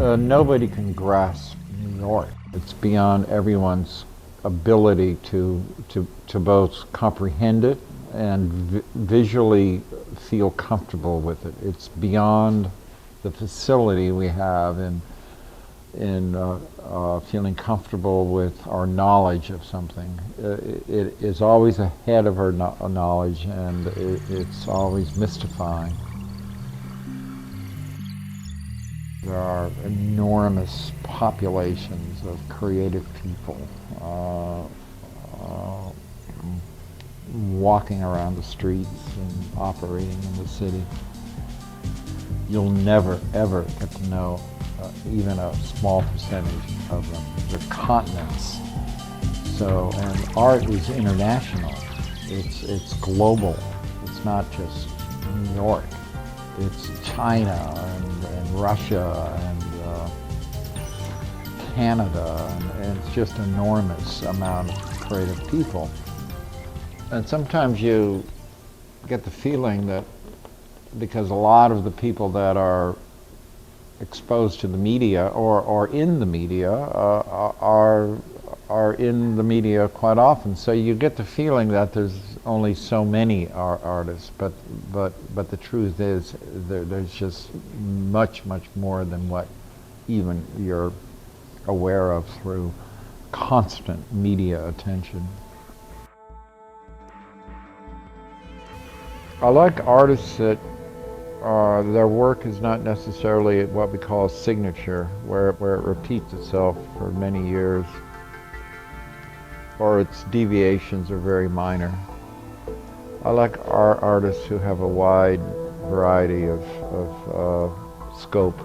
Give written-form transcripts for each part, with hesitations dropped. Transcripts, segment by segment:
Nobody can grasp New York. It's beyond everyone's ability to both comprehend it and visually feel comfortable with it. It's beyond the facility we have in feeling comfortable with our knowledge of something. It is always ahead of our knowledge, and it's always mystifying. There are enormous populations of creative people walking around the streets and operating in the city. You'll never, ever get to know even a small percentage of them. They're continents. So, and art is international. It's global. It's not just New York. It's China and Russia and Canada, and it's just an enormous amount of creative people. And sometimes you get the feeling that because a lot of the people that are exposed to the media or in the media are in the media quite often. So you get the feeling that there's only so many artists, but the truth is there's just much more than what even you're aware of through constant media attention. I like artists that their work is not necessarily what we call a signature, where it repeats itself for many years, or its deviations are very minor. I like artists who have a wide variety of scope,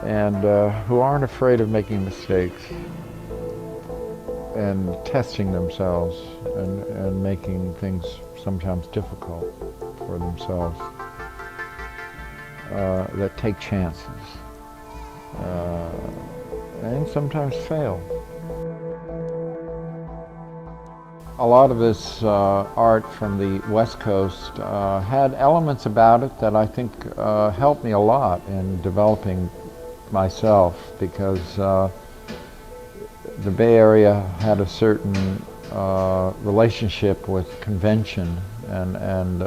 and who aren't afraid of making mistakes and testing themselves and making things sometimes difficult for themselves, that take chances and sometimes fail. A lot of this art from the West Coast had elements about it that I think helped me a lot in developing myself, because the Bay Area had a certain relationship with convention and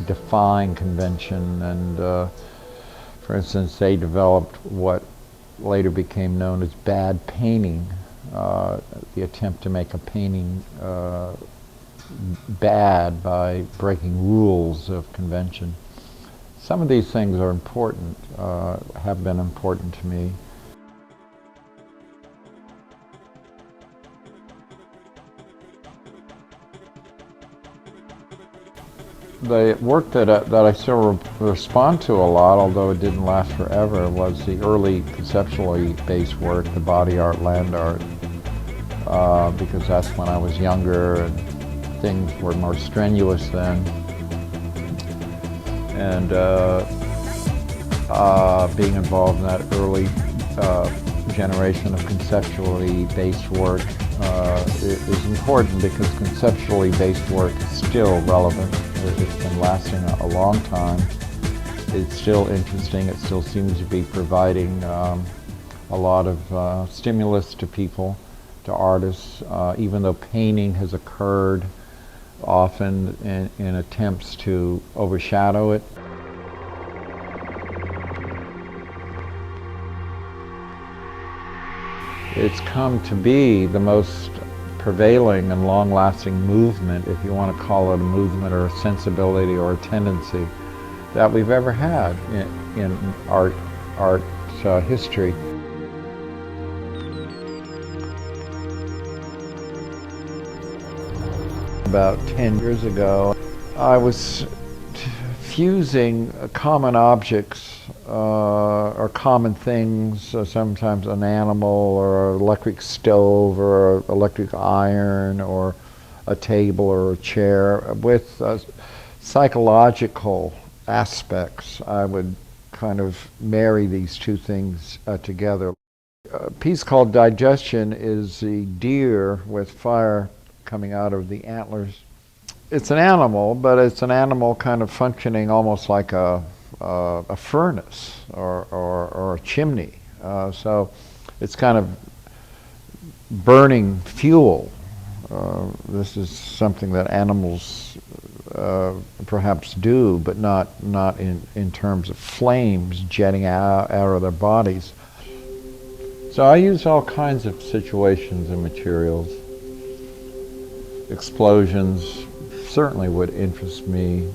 defying convention, and for instance, they developed what later became known as bad painting, the attempt to make a painting bad by breaking rules of convention. Some of these things are important, have been important to me. The work that I still respond to a lot, although it didn't last forever, was the early conceptually based work, the body art, land art, because that's when I was younger and things were more strenuous then. And being involved in that early generation of conceptually based work is important, because conceptually based work is still relevant. It's been lasting a long time. It's still interesting. It still seems to be providing a lot of stimulus to people, to artists, even though painting has occurred often in attempts to overshadow it. It's come to be the most prevailing and long-lasting movement, if you want to call it a movement or a sensibility or a tendency, that we've ever had in art history. About 10 years ago, I was fusing common objects or common things, sometimes an animal or an electric stove or an electric iron or a table or a chair, with psychological aspects. I would kind of marry these two things together. A piece called Digestion is the deer with fire coming out of the antlers. It's an animal, but it's an animal kind of functioning almost like a a furnace or a chimney. So it's kind of burning fuel. This is something that animals perhaps do, but not in terms of flames jetting out of their bodies. So I use all kinds of situations and materials. Explosions certainly would interest me,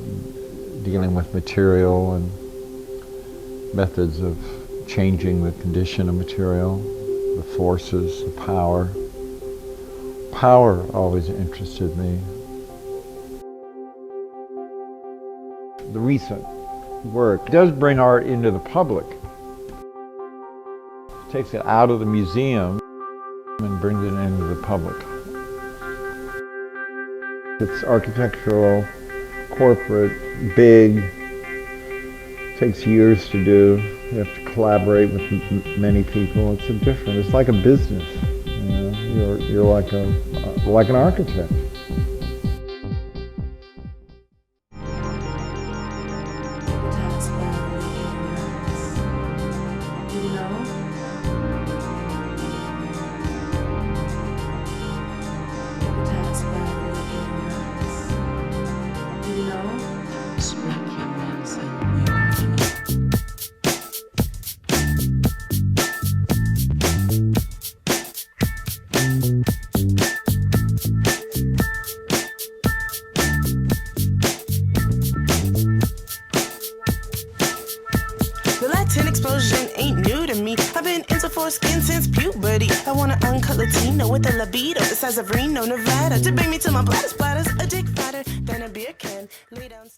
dealing with material and methods of changing the condition of material, the forces, the power. Power always interested me. The recent work does bring art into the public. It takes it out of the museum and brings it into the public. It's architectural, corporate, big. Takes years to do. You have to collaborate with many people. It's like a business. You know? You're like an architect. The Latin explosion ain't new to me. I've been into foreskin since puberty. I want an uncut Latino with a libido the size of Reno, Nevada, to bring me to my bladder splatters. A dick fatter than a beer can. Lay down.